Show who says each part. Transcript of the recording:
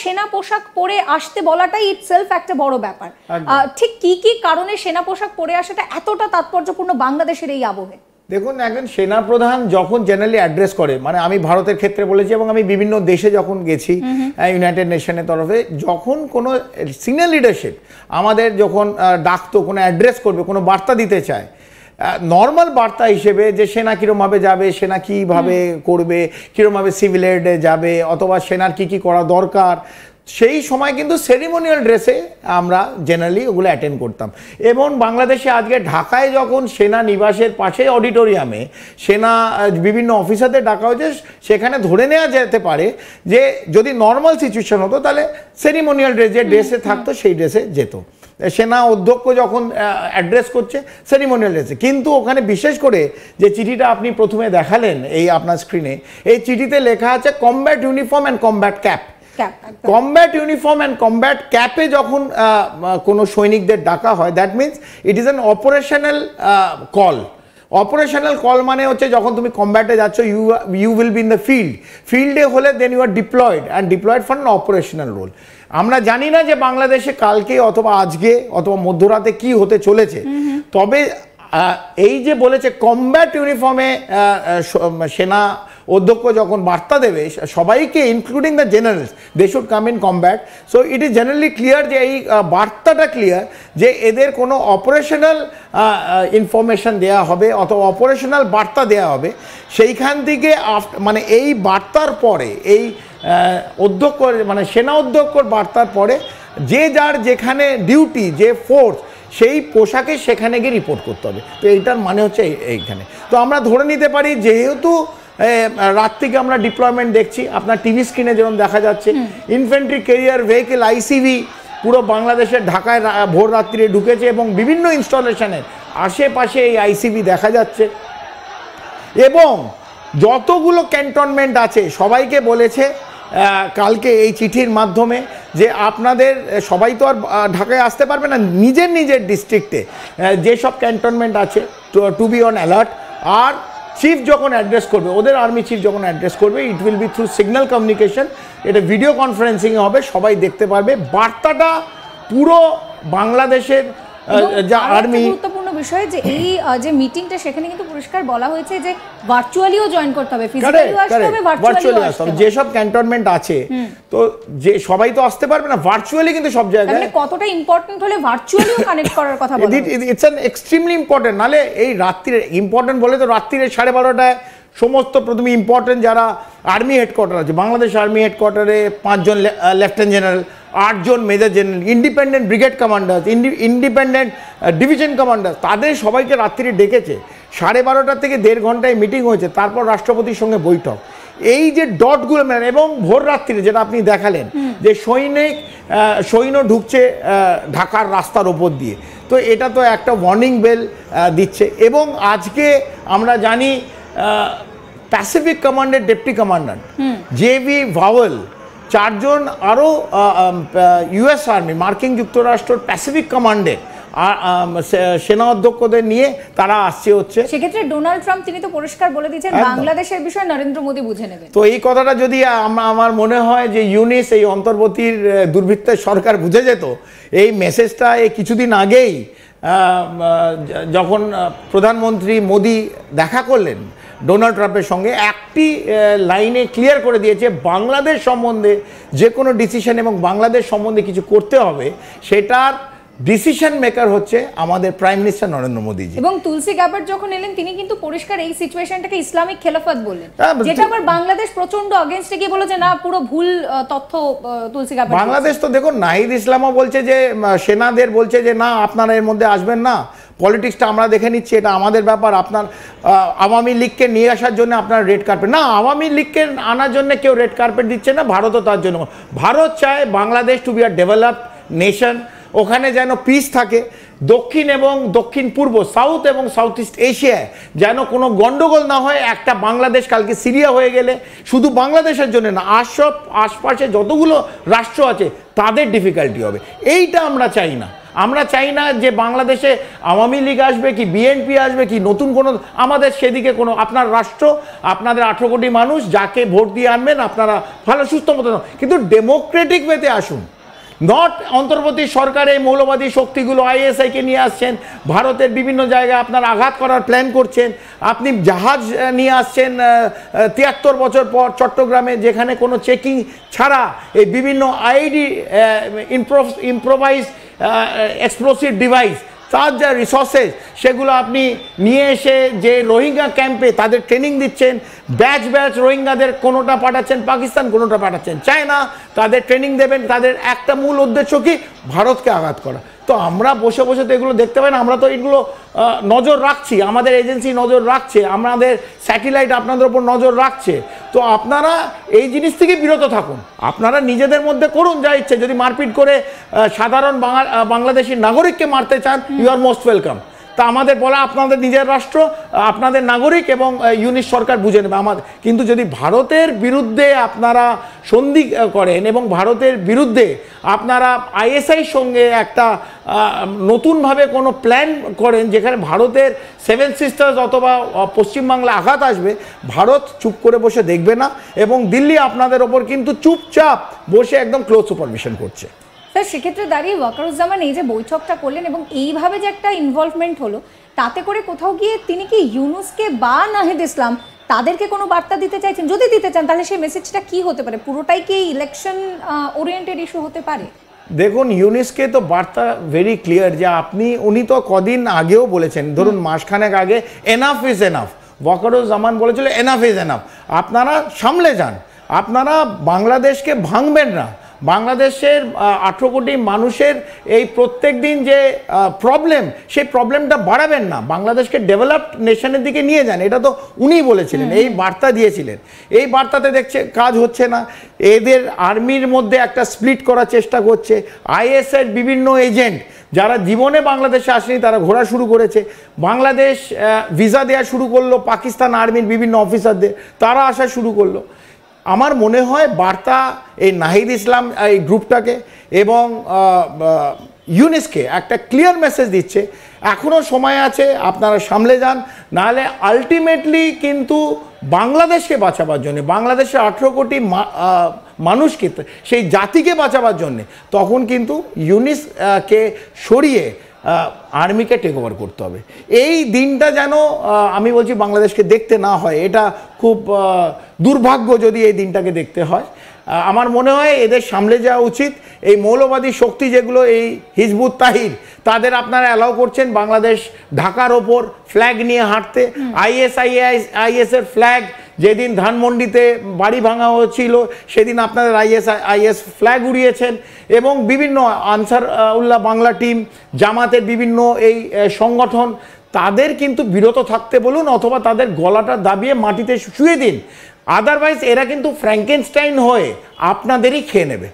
Speaker 1: সেনা পোশাক পরে আসতে বলাটাই ইটসেলফ একটা বড় ব্যাপার। ঠিক কি কি কারণে সেনা পোশাক পরে আসাটা এতটা তাৎপর্যপূর্ণ বাংলাদেশের এই আবহে?
Speaker 2: দেখুন, একজন সেনাপ্রধান যখন জেনারেলি অ্যাড্রেস করে, মানে আমি ভারতের ক্ষেত্রে বলেছি এবং আমি বিভিন্ন দেশে যখন গেছি ইউনাইটেড নেশনের তরফে, যখন কোনো সিনিয়র লিডারশিপ আমাদের যখন ডাকতো, কোনো অ্যাড্রেস করবে, কোনো বার্তা দিতে চায়, নর্মাল বার্তা হিসেবে যে সেনা কীরমভাবে যাবে, সেনা কীভাবে করবে, কীরমভাবে সিভিল এডে যাবে, অথবা সেনার কী কী করা দরকার, সেই সময় কিন্তু সেরিমোনিয়াল ড্রেসে আমরা জেনারেলি ওগুলো অ্যাটেন্ড করতাম। এবং বাংলাদেশে আজকে ঢাকায় যখন সেনা নিবাসের পাশে অডিটোরিয়ামে সেনা বিভিন্ন অফিসারদের ডাকা হয়েছে, সেখানে ধরে নেওয়া যেতে পারে যে যদি নর্মাল সিচুয়েশন হতো তাহলে সেরিমোনিয়াল ড্রেস যে ড্রেসে থাকতো সেই ড্রেসে যেত। সেনা অধ্যক্ষ যখন অ্যাড্রেস করছে সেরিমোনিয়াল ড্রেসে, কিন্তু ওখানে বিশেষ করে যে চিঠিটা আপনি প্রথমে দেখালেন এই আপনার স্ক্রিনে, এই চিঠিতে লেখা আছে combat uniform and combat cap. Combat uniform and combat ক্যাপে যখন কোনো সৈনিকদের ডাকা হয়, that means it is an operational call. Operational call মানে হচ্ছে যখন তুমি কমব্যাটে যাচ্ছ, you will be in the ফিল্ডে হলে then you are deployed and deployed for an operational role. আমরা জানি না যে বাংলাদেশে কালকে অথবা আজকে অথবা মধ্যরাতে কি হতে চলেছে, তবে এই যে বলেছে কমব্যাট ইউনিফর্মে সেনা অধ্যক্ষ যখন বার্তা দেবে সবাইকে, including the generals, they should come in combat. So it is generally clear যে এই বার্তাটা ক্লিয়ার যে এদের কোনো অপারেশনাল ইনফরমেশন দেওয়া হবে অথবা অপারেশনাল বার্তা দেওয়া হবে। সেইখান থেকে মানে এই বার্তার পরে, এই অধ্যক্ষ মানে সেনা অধ্যক্ষর বার্তার পরে যে যার যেখানে ডিউটি, যে ফোর্স, সেই পোশাকে সেখানে গিয়ে রিপোর্ট করতে হবে। তো এইটার মানে হচ্ছে এইখানে। তো আমরা ধরে নিতে পারি যেহেতু রাত থেকে আমরা ডিপ্লয়মেন্ট দেখছি, আপনার টিভি স্ক্রিনে যেমন দেখা যাচ্ছে ইনফ্যান্ট্রি ক্যারিয়ার ভেহিকেল আইসিভি পুরো বাংলাদেশের ঢাকায় ভোর রাত্রিরে ঢুকেছে এবং বিভিন্ন ইনস্টলেশনের আশেপাশে এই আইসিভি দেখা যাচ্ছে। এবং যতগুলো ক্যান্টনমেন্ট আছে সবাইকে বলেছে কালকে এই চিঠির মাধ্যমে যে আপনাদের সবাই তো আর ঢাকায় আসতে পারবে না, নিজের নিজের ডিস্ট্রিক্টে যেসব ক্যান্টনমেন্ট আছে টু বি অন অ্যালার্ট। আর চিফ যখন অ্যাড্রেস করবে, ওদের আর্মি চিফ যখন অ্যাড্রেস করবে, it will be through signal communication, এটা ভিডিও কনফারেন্সিংয়ে হবে, সবাই দেখতে পারবে বার্তাটা পুরো বাংলাদেশের যা আর্মি।
Speaker 1: গুরুত্বপূর্ণ বিষয় যে এই যে মিটিংটা, সেখানে কিন্তু পরিষ্কার বলা হয়েছে যে ভার্চুয়ালিও জয়েন করতে হবে, ফিজিক্যালিও আসতে হবে, ভার্চুয়ালিও আসতে হবে।
Speaker 2: যেসব ক্যান্টনমেন্ট আছে তো যে সবাই তো আসতে পারবে না, ভার্চুয়ালি কিন্তু সব জায়গায়।
Speaker 1: মানে কতটা ইম্পর্টেন্ট হলে ভার্চুয়ালিও কানেক্ট করার কথা বলা হচ্ছে।
Speaker 2: It's an extremely important. নালে এই রাত্রিরে ইম্পর্টেন্ট বলে তো রাত্রিরে 12:30টায় সমস্ত প্রথমে ইম্পর্টেন্ট যারা আর্মি হেডকোয়ার্টার আছে, বাংলাদেশ আর্মি হেডকোয়ার্টারে 5 জন লেফটেন্যান্ট জেনারেল, 8 জন major general, independent brigade commander, independent division commander, তাদের সবাইকে রাত্রিরে ডেকেছে। 12:30 থেকে 1.5 ঘন্টায় মিটিং হয়েছে, তারপর রাষ্ট্রপতির সঙ্গে বৈঠক। এই যে ডটগুলো এবং ভোর রাত্রিরে যেটা আপনি দেখালেন যে সৈন্য ঢুকছে ঢাকার রাস্তার ওপর দিয়ে, তো এটা তো একটা ওয়ার্নিং বেল দিচ্ছে। এবং আজকে আমরা জানি প্যাসিফিক কমান্ডের ডেপুটি কমান্ডার জেভি ভাওয়েল, 4 জন আরও ইউএস আর্মি, মার্কিন যুক্তরাষ্ট্রের প্যাসিফিক কমান্ডের সেনা অধ্যক্ষদের নিয়ে তারা আসছে হচ্ছে।
Speaker 1: সেক্ষেত্রে ডোনাল্ড ট্রাম্প তিনি তো পরিষ্কার বলে দিয়েছেন বাংলাদেশের বিষয় নরেন্দ্র মোদী বুঝে নেবেন।
Speaker 2: তো এই কথাটা যদি আমার মনে হয় যে ইউনিস, এই অন্তর্বর্তীর দুর্বৃত্তের সরকার বুঝে যেত, এই মেসেজটা এই কিছুদিন আগেই যখন প্রধানমন্ত্রী মোদী দেখা করলেন ডোনাল্ড ট্রাম্পের সঙ্গে, একটি লাইনে ক্লিয়ার করে দিয়েছে বাংলাদেশ সম্বন্ধে যে কোনো ডিসিশন এবং বাংলাদেশ সম্বন্ধে কিছু করতে হবে, সেটার ডিসিশন মেকার হচ্ছে আমাদের প্রাইম মিনিস্টার নরেন্দ্র মোদীজি।
Speaker 1: এবং তুলসী গ্যাবার্ড যখন এলেন তিনি কিন্তু পরিষ্কার এই সিচুয়েশনটাকে ইসলামিক খেলাফত বললেন, যেটা আবার বাংলাদেশ প্রচন্ড अगेंस्ट গিয়ে বলে যে না, পুরো ভুল তথ্য তুলসী গ্যাবার্ড।
Speaker 2: বাংলাদেশ তো দেখুন, নাহিদ ইসলামও বলছে যে সেনাদের বলছে যে না, আপনারা এর মধ্যে আসবেন না, পলিটিক্সটা আমরা দেখে নিচ্ছি, এটা আমাদের ব্যাপার। আপনার আওয়ামী লীগকে নিয়ে আসার জন্য আপনার রেড কার্পেট না, আওয়ামী লীগকে আনার জন্য কেউ রেড কার্পেট দিচ্ছে না, ভারতও তার জন্য। ভারত চায় Bangladesh to be a developed nation, ওখানে যেন পিস থাকে, দক্ষিণ এবং দক্ষিণ পূর্ব, সাউথ এবং সাউথ ইস্ট এশিয়ায় যেন কোনো গন্ডগোল না হয়। একটা বাংলাদেশ কালকে সিরিয়া হয়ে গেলে শুধু বাংলাদেশের জন্য না, আশপাশে যতগুলো রাষ্ট্র আছে তাদের ডিফিকাল্টি হবে, এইটা আমরা চাই না। আমরা চাই না যে বাংলাদেশে আওয়ামী লীগ আসবে কি বিএনপি আসবে কি নতুন কোনো, আমাদের সেদিকে কোনো, আপনার রাষ্ট্র, আপনাদের 18 কোটি মানুষ, যাকে ভোট দিয়ে আনবেন আপনারা ভালো সুস্থ মতো, কিন্তু ডেমোক্রেটিক ওয়েতে আসুন, নট অন্তর্বর্তী সরকার এই মৌলবাদী শক্তিগুলো আইএসআইকে নিয়ে আসছেন, ভারতের বিভিন্ন জায়গায় আপনার আঘাত করার প্ল্যান করছেন, আপনি জাহাজ নিয়ে আসছেন 73 বছর পর চট্টগ্রামে, যেখানে কোনো চেকিং ছাড়া এই বিভিন্ন আইডি ইম্প্রোভাইজ এক্সপ্লোসিভ ডিভাইস, তার যা রিসোর্সেস সেগুলো আপনি নিয়ে এসে যে রোহিঙ্গা ক্যাম্পে তাদের ট্রেনিং দিচ্ছেন, ব্যাচ ব্যাচ রোহিঙ্গাদের কোনোটা পাঠাচ্ছেন পাকিস্তান, কোনোটা পাঠাচ্ছেন চায়না, তাদের ট্রেনিং দেবেন, তাদের একটা মূল উদ্দেশ্য কি ভারতকে আঘাত করা। তো আমরা বসে বসে তো এগুলো দেখতে পাই না, আমরা তো এগুলো নজর রাখছি, আমাদের এজেন্সি নজর রাখছে, আমাদের স্যাটেলাইট আপনাদের উপর নজর রাখছে। তো আপনারা এই জিনিস থেকে বিরত থাকুন, আপনারা নিজেদের মধ্যে করুন যা ইচ্ছে। যদি মারপিট করে সাধারণ বাংলাদেশি নাগরিককে মারতে চান, ইউ আর মোস্ট ওয়েলকাম। তা আমাদের বলা আপনাদের নিজের রাষ্ট্র, আপনাদের নাগরিক, এবং ইউনিট সরকার বুঝে নেবে আমাদের। কিন্তু যদি ভারতের বিরুদ্ধে আপনারা সন্ধি করেন এবং ভারতের বিরুদ্ধে আপনারা আইএসআইর সঙ্গে একটা নতুনভাবে কোনো প্ল্যান করেন যেখানে ভারতের 7 সিস্টার্স অথবা পশ্চিমবাংলা আঘাত আসবে, ভারত চুপ করে বসে দেখবে না, এবং দিল্লি আপনাদের ওপর কিন্তু চুপচাপ বসে একদম ক্লোজ সুপারভিশন করছে।
Speaker 1: স্যার, সেক্ষেত্রে দাঁড়িয়ে ওয়াকারুজ্জামান এই যে বৈঠকটা করলেন এবং এইভাবে যে একটা ইনভলভমেন্ট হলো, তাতে করে কোথাও গিয়ে তিনি কি ইউনুসকে বা নাহিদ ইসলাম তাদেরকে কোনো বার্তা দিতে চাইছেন? যদি দিতে চান তাহলে সেই মেসেজটা কি হতে পারে? পুরোটাই কি ইলেকশন ওরিয়েন্টেড ইস্যু হতে পারে?
Speaker 2: দেখুন, ইউনুসকে তো বার্তা ভেরি ক্লিয়ার, যে উনি তো কদিন আগেও বলেছেন, ধরুন মাসখানেক আগে, এনাফ ইজ এনাফ। ওয়াকারুজ্জামান বলেছিল এনাফ ইজ এনাফ, আপনারা সামলে যান, আপনারা বাংলাদেশকে ভাঙবেন না। বাংলাদেশের 18 কোটি মানুষের এই প্রত্যেক দিন যে প্রবলেম, সেই প্রবলেমটা বাড়াবেন না, বাংলাদেশকে ডেভেলপড নেশনের দিকে নিয়ে যান। এটা তো উনিই বলেছিলেন, এই বার্তা দিয়েছিলেন। এই বার্তাতে দেখছে কাজ হচ্ছে না, এদের আর্মির মধ্যে একটা স্প্লিট করার চেষ্টা করছে। আইএসের বিভিন্ন এজেন্ট যারা জীবনে বাংলাদেশে আসেনি তারা ঘোরা শুরু করেছে, বাংলাদেশ ভিসা দেওয়া শুরু করলো, পাকিস্তান আর্মির বিভিন্ন অফিসারদের তারা আসা শুরু করলো। আমার মনে হয় বার্তা এই নাহিদ ইসলাম এই গ্রুপটাকে এবং ইউনুসকে একটা ক্লিয়ার মেসেজ দিচ্ছে, এখনও সময় আছে, আপনারা সামলে যান, নাহলে আলটিমেটলি কিন্তু বাংলাদেশকে বাঁচাবার জন্য, বাংলাদেশের 18 কোটি মানুষকে, সেই জাতিকে বাঁচাবার জন্যে তখন কিন্তু ইউনুসকে সরিয়ে আর্মিকে টেক ওভার করতে হবে। এই দিনটা যেন আমি বলছি বাংলাদেশকে দেখতে না হয়, এটা খুব দুর্ভাগ্য যদি এই দিনটাকে দেখতে হয়। আমার মনে হয় এদের সামলে যাওয়া উচিত। এই মৌলবাদী শক্তি যেগুলো, এই হিজবুত তাহির, তাদের আপনারা অ্যালাউ করছেন বাংলাদেশ ঢাকার ওপর ফ্ল্যাগ নিয়ে হাঁটতে। আইএসের ফ্ল্যাগ যেদিন ধানমন্ডিতে বাড়ি ভাঙা হয়েছিল সেদিন আপনাদের আইএস ফ্ল্যাগ উড়িয়েছেন, এবং বিভিন্ন আনসার উল্লাহ বাংলা টিম, জামাতের বিভিন্ন এই সংগঠন, তাদের কিন্তু বিরত থাকতে বলুন, অথবা তাদের গলাটা দাবিয়ে মাটিতে শুয়ে দিন। আদারওয়াইজ এরা কিন্তু ফ্র্যাঙ্কেনস্টাইন হয়ে আপনাদেরই খেয়ে নেবে।